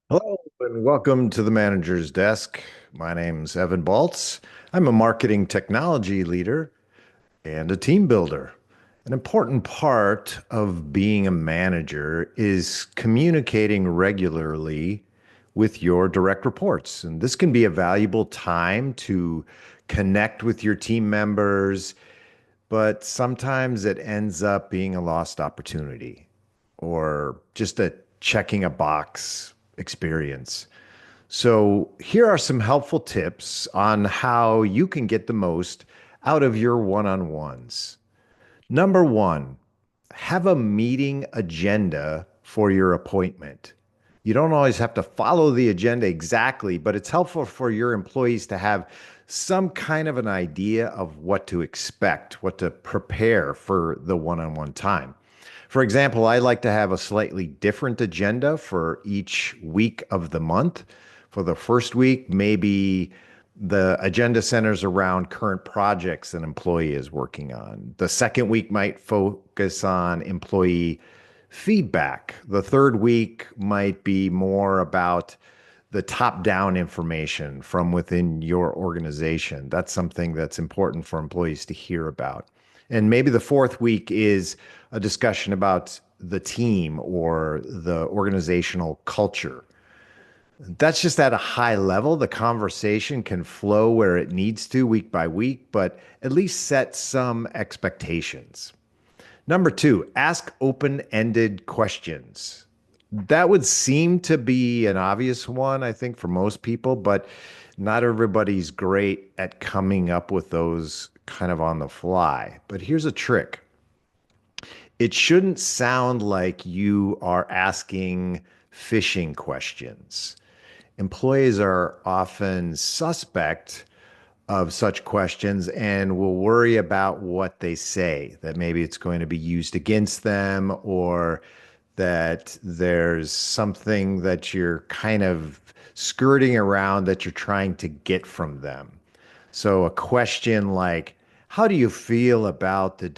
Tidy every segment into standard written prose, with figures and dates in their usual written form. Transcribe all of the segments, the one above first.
Hello and welcome to the manager's desk. My name's Evan Baltz. I'm a marketing technology leader and a team builder. An important part of being a manager is communicating regularly with your direct reports. And this can be a valuable time to connect with your team members, but sometimes it ends up being a lost opportunity or just a checking a box experience. So, here are some helpful tips on how you can get the most out of your one on ones. Number one, have a meeting agenda for your appointment. You don't always have to follow the agenda exactly, but it's helpful for your employees to have some kind of an idea of what to expect, what to prepare for the one on one time. For example, I like to have a slightly different agenda for each week of the month. For the first week, maybe the agenda centers around current projects an employee is working on. The second week might focus on employee feedback. The third week might be more about the top down information from within your organization. That's something that's important for employees to hear about. And maybe the fourth week is a discussion about the team or the organizational culture. That's just at a high level. The conversation can flow where it needs to week by week, but at least set some expectations. Number two, ask open ended questions. That would seem to be an obvious one, I think, for most people, but not everybody's great at coming up with those kind of on the fly. But here's a trick: it shouldn't sound like you are asking fishing questions. Employees are often suspect of such questions and will worry about what they say, that maybe it's going to be used against them or that there's something that you're kind of skirting around that you're trying to get from them. So a question like, how do you feel about the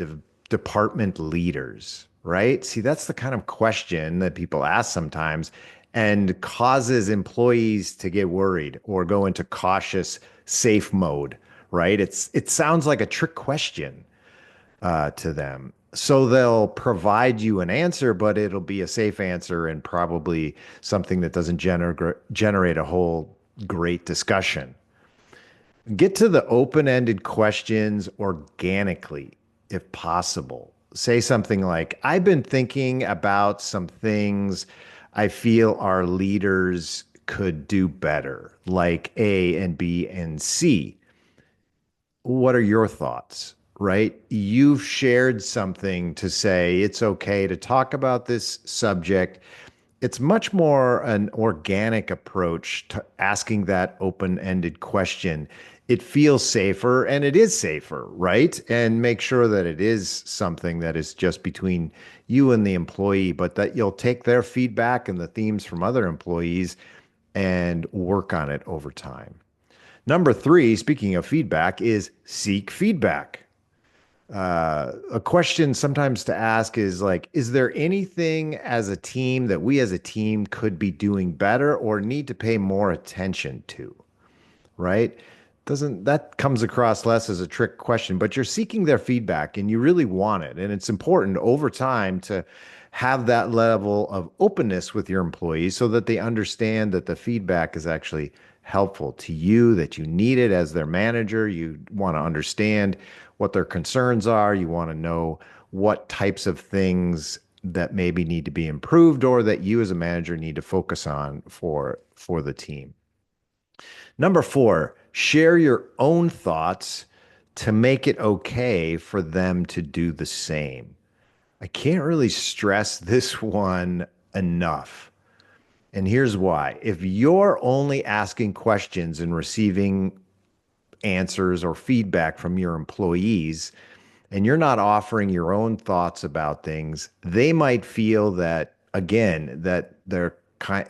department leaders? Right? See, that's the kind of question that people ask sometimes and causes employees to get worried or go into cautious safe mode, right? It sounds like a trick question to them. So they'll provide you an answer, but it'll be a safe answer and probably something that doesn't generate a whole great discussion. Get to the open-ended questions organically, if possible. Say something like, I've been thinking about some things I feel our leaders could do better, like A and B and C. What are your thoughts? Right? You've shared something to say it's okay to talk about this subject. It's much more an organic approach to asking that open-ended question. It feels safer and it is safer, right? And make sure that it is something that is just between you and the employee, but that you'll take their feedback and the themes from other employees and work on it over time. Number three, speaking of feedback, is seek feedback. A question sometimes to ask is like, is there anything as a team that we as a team could be doing better or need to pay more attention to? Right? Doesn't that comes across less as a trick question, but you're seeking their feedback and you really want it. And it's important over time to have that level of openness with your employees so that they understand that the feedback is actually helpful to you, that you need it as their manager. You want to understand what their concerns are. You want to know what types of things that maybe need to be improved or that you as a manager need to focus on for the team. Number four, share your own thoughts to make it okay for them to do the same. I can't really stress this one enough. And here's why. If you're only asking questions and receiving answers or feedback from your employees, and you're not offering your own thoughts about things, they might feel that, again, that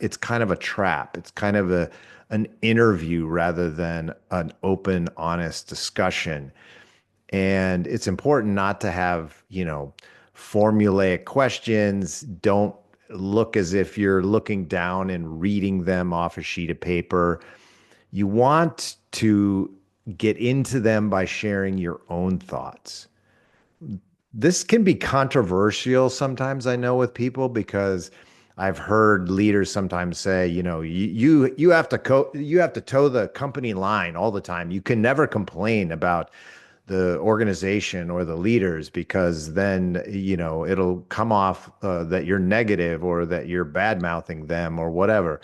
it's kind of a trap. It's kind of an interview rather than an open, honest discussion. And it's important not to have, formulaic questions. Don't look as if you're looking down and reading them off a sheet of paper. You want to get into them by sharing your own thoughts. This can be controversial sometimes, I know, with people because I've heard leaders sometimes say, you have to you have to toe the company line all the time. You can never complain about the organization or the leaders because then, it'll come off that you're negative or that you're bad mouthing them or whatever.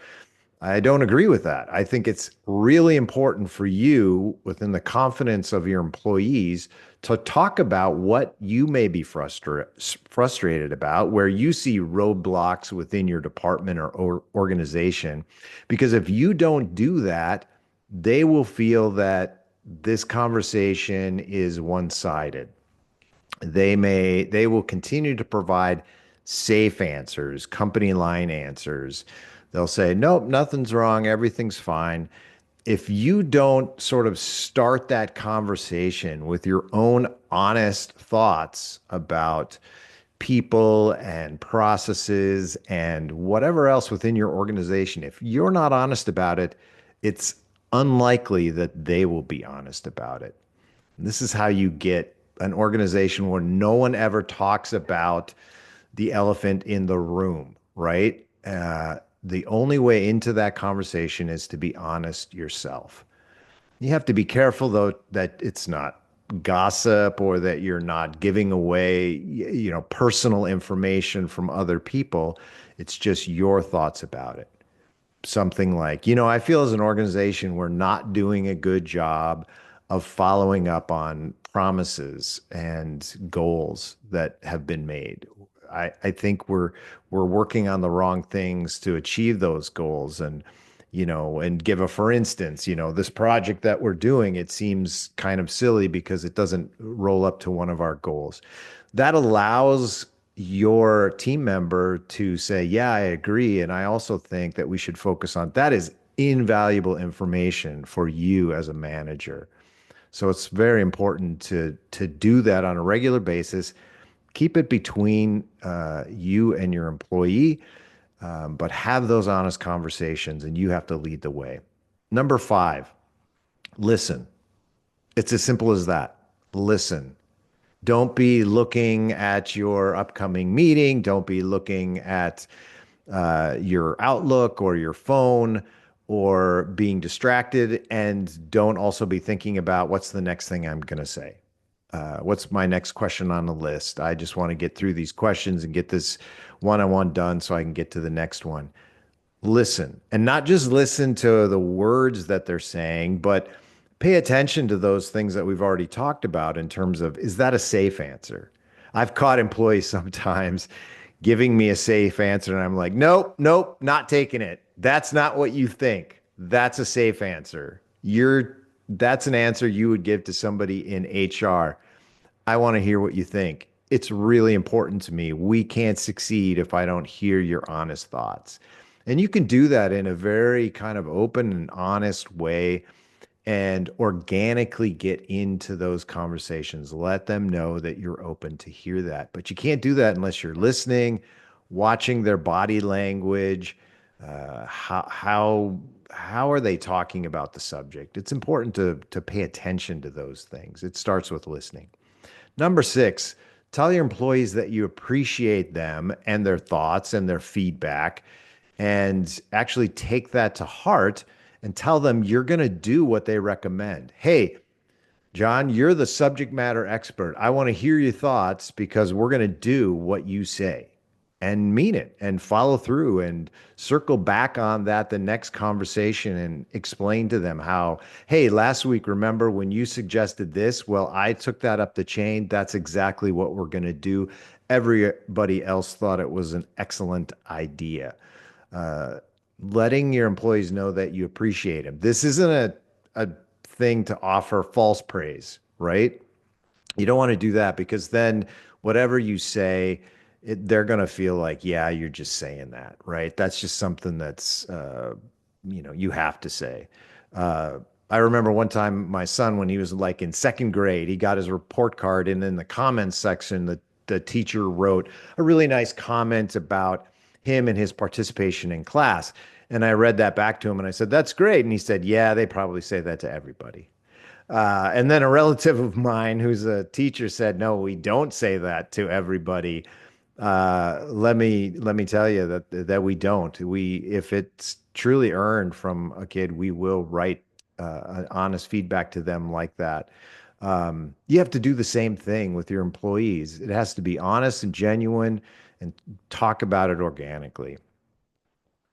I don't agree with that. I think it's really important for you within the confidence of your employees to talk about what you may be frustrated about, where you see roadblocks within your department or organization. Because if you don't do that, they will feel that this conversation is one-sided. They will continue to provide safe answers, company line answers. They'll say, nope, nothing's wrong, everything's fine. If you don't sort of start that conversation with your own honest thoughts about people and processes and whatever else within your organization, if you're not honest about it, it's unlikely that they will be honest about it. This is how you get an organization where no one ever talks about the elephant in the room, right? The only way into that conversation is to be honest yourself. You have to be careful, though, that it's not gossip or that you're not giving away, personal information from other people. It's just your thoughts about it. Something like, I feel as an organization, we're not doing a good job of following up on promises and goals that have been made. I think we're working on the wrong things to achieve those goals. And give a for instance, this project that we're doing, it seems kind of silly because it doesn't roll up to one of our goals. That allows your team member to say, yeah, I agree. And I also think that we should focus on that is invaluable information for you as a manager. So it's very important to do that on a regular basis. Keep it between you and your employee, but have those honest conversations, and you have to lead the way. Number 5, listen. It's as simple as that. Listen. Don't be looking at your upcoming meeting. Don't be looking at your Outlook or your phone or being distracted. And don't also be thinking about what's the next thing I'm going to say. What's my next question on the list? I just want to get through these questions and get this one-on-one done so I can get to the next one. Listen, and not just listen to the words that they're saying, but pay attention to those things that we've already talked about in terms of, is that a safe answer? I've caught employees sometimes giving me a safe answer, and I'm like, nope, nope, not taking it. That's not what you think. That's a safe answer. That's an answer you would give to somebody in HR. I want to hear what you think. It's really important to me. We can't succeed if I don't hear your honest thoughts. And you can do that in a very kind of open and honest way and organically get into those conversations. Let them know that you're open to hear that. But you can't do that unless you're listening, watching their body language. How are they talking about the subject? It's important to pay attention to those things. It starts with listening. Number 6, tell your employees that you appreciate them and their thoughts and their feedback, and actually take that to heart and tell them you're going to do what they recommend. Hey, John, you're the subject matter expert. I want to hear your thoughts because we're going to do what you say and mean it and follow through and circle back on that the next conversation and explain to them how, hey, last week, remember when you suggested this? Well, I took that up the chain. That's exactly what we're going to do. Everybody else thought it was an excellent idea. Letting your employees know that you appreciate them. This isn't a thing to offer false praise, right? You don't want to do that because then whatever you say, they're going to feel like, yeah, you're just saying that, right? That's just something that's, you have to say. I remember one time my son, when he was like in second grade, he got his report card, and in the comments section, the teacher wrote a really nice comment about him and his participation in class. And I read that back to him and I said, "That's great." And he said, "Yeah, they probably say that to everybody." And then a relative of mine who's a teacher said, "No, we don't say that to everybody. Let me tell you that we don't. We if it's truly earned from a kid, we will write honest feedback to them like that. You have to do the same thing with your employees. It has to be honest and genuine, and talk about it organically.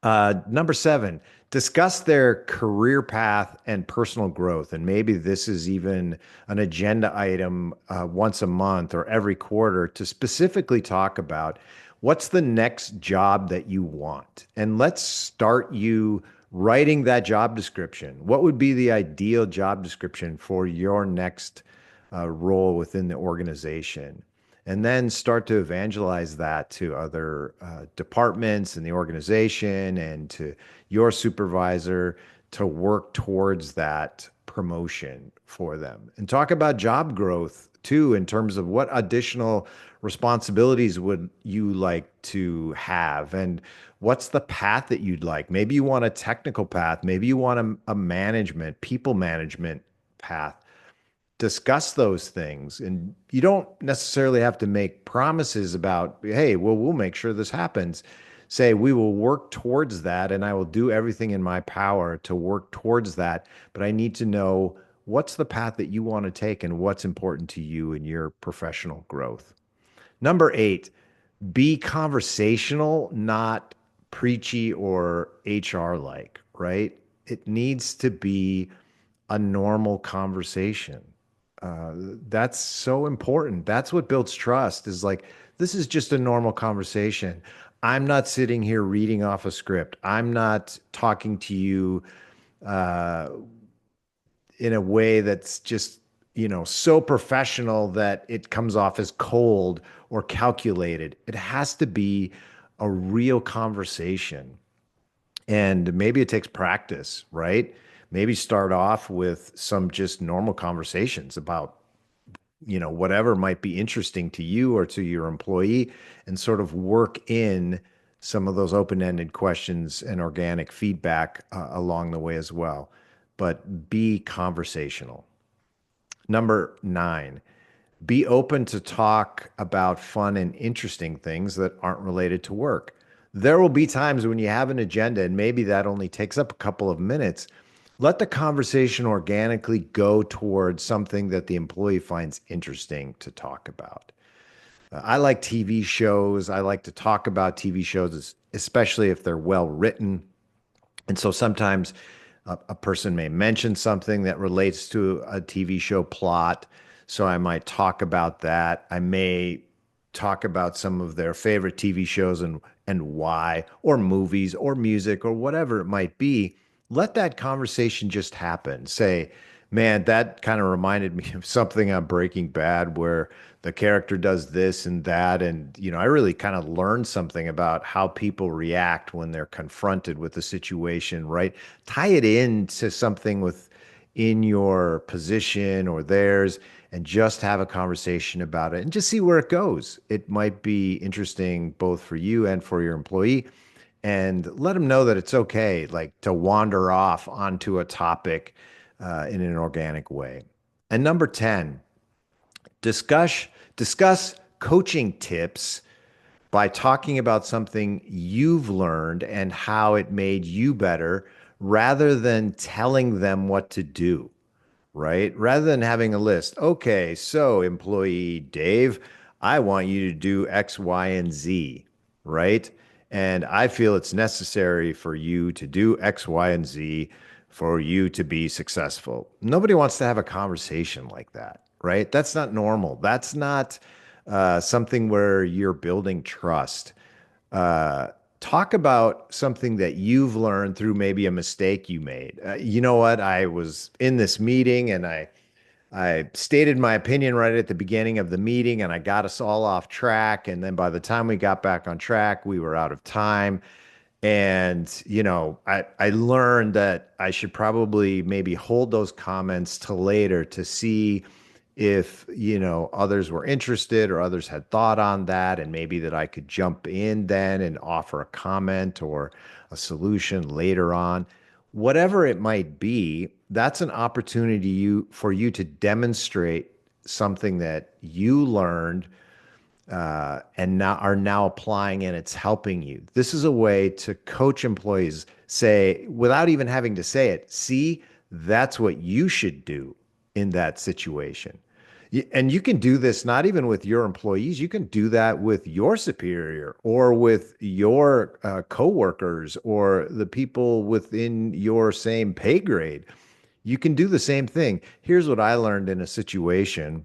Number seven, discuss their career path and personal growth. And maybe this is even an agenda item once a month or every quarter to specifically talk about what's the next job that you want. And let's start you writing that job description. What would be the ideal job description for your next role within the organization? And then start to evangelize that to other departments in the organization and to your supervisor to work towards that promotion for them. And talk about job growth too, in terms of what additional responsibilities would you like to have and what's the path that you'd like. Maybe you want a technical path, maybe you want a management, people management path. Discuss those things. And you don't necessarily have to make promises about, hey, well, we'll make sure this happens. Say, we will work towards that, and I will do everything in my power to work towards that. But I need to know what's the path that you want to take and what's important to you in your professional growth. Number eight, be conversational, not preachy or HR like, right? It needs to be a normal conversation. That's so important. That's what builds trust is like, this is just a normal conversation. I'm not sitting here reading off a script. I'm not talking to you uh, in a way that's just, so professional that it comes off as cold or calculated. It has to be a real conversation. And maybe it takes practice, right? Maybe start off with some just normal conversations about, whatever might be interesting to you or to your employee and sort of work in some of those open-ended questions and organic feedback along the way as well. But be conversational. Number nine, be open to talk about fun and interesting things that aren't related to work. There will be times when you have an agenda and maybe that only takes up a couple of minutes. Let the conversation organically go towards something that the employee finds interesting to talk about. I like TV shows. I like to talk about TV shows, especially if they're well written. And so sometimes a person may mention something that relates to a TV show plot. So I might talk about that. I may talk about some of their favorite TV shows and why, or movies, or music, or whatever it might be. Let that conversation just happen. Say, man, that kind of reminded me of something on Breaking Bad where the character does this and that. And, I really kind of learned something about how people react when they're confronted with a situation, right? Tie it into something with in your position or theirs and just have a conversation about it and just see where it goes. It might be interesting both for you and for your employee, and let them know that it's okay, like to wander off onto a topic in an organic way. And number 10, discuss discuss coaching tips by talking about something you've learned and how it made you better rather than telling them what to do, right? Rather than having a list. Okay, so employee Dave, I want you to do X, Y, and Z, right? And I feel it's necessary for you to do X, Y, and Z for you to be successful. Nobody wants to have a conversation like that, right? That's not normal. That's not something where you're building trust. Uh, Talk about something that you've learned through maybe a mistake you made. You know what? I was in this meeting and I stated my opinion right at the beginning of the meeting and I got us all off track. And then by the time we got back on track, we were out of time. And, I learned that I should probably maybe hold those comments to later to see if, others were interested or others had thought on that, and maybe that I could jump in then and offer a comment or a solution later on. Whatever it might be, that's an opportunity for you to demonstrate something that you learned and now are now applying, and it's helping you. This is a way to coach employees, say, without even having to say it, see, that's what you should do in that situation. And you can do this not even with your employees. You can do that with your superior or with your coworkers or the people within your same pay grade. You can do the same thing. Here's what I learned in a situation,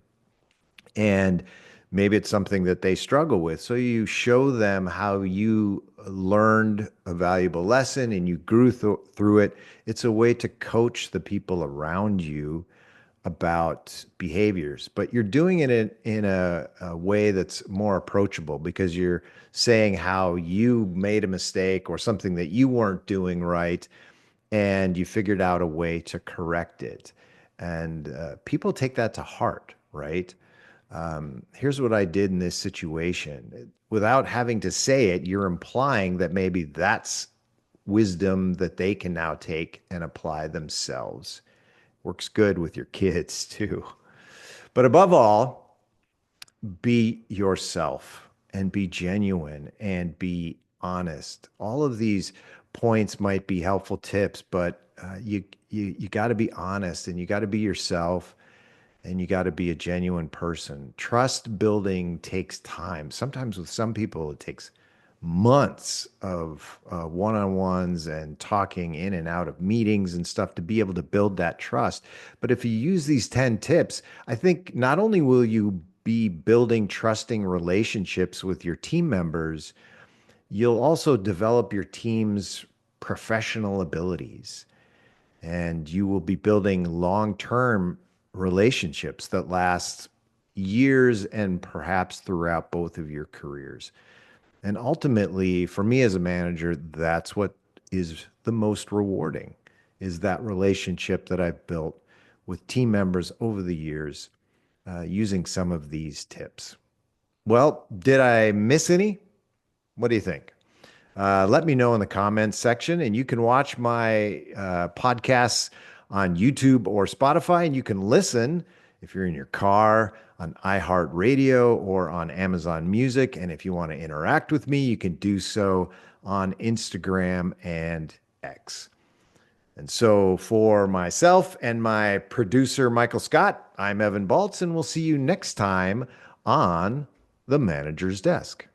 and maybe it's something that they struggle with. So you show them how you learned a valuable lesson and you grew through it. It's a way to coach the people around you about behaviors, but you're doing it in a way that's more approachable because you're saying how you made a mistake or something that you weren't doing right, and you figured out a way to correct it. And people take that to heart, right? Here's what I did in this situation. Without having to say it, you're implying that maybe that's wisdom that they can now take and apply themselves. Works good with your kids too. But above all, be yourself and be genuine and be honest. All of these points might be helpful tips, but you got to be honest and you got to be yourself and you got to be a genuine person. Trust building takes time. Sometimes with some people, it takes months of one-on-ones and talking in and out of meetings and stuff to be able to build that trust. But if you use these 10 tips, I think not only will you be building trusting relationships with your team members, you'll also develop your team's professional abilities, and you will be building long-term relationships that last years and perhaps throughout both of your careers. And ultimately, for me as a manager, that's what is the most rewarding, is that relationship that I've built with team members over the years using some of these tips. Well, did I miss any? What do you think? Let me know in the comments section, and you can watch my podcasts on YouTube or Spotify, and you can listen if you're in your car on iHeartRadio or on Amazon Music. And if you want to interact with me, you can do so on Instagram and X. And so for myself and my producer, Michael Scott, I'm Evan Baltz, and we'll see you next time on The Manager's Desk.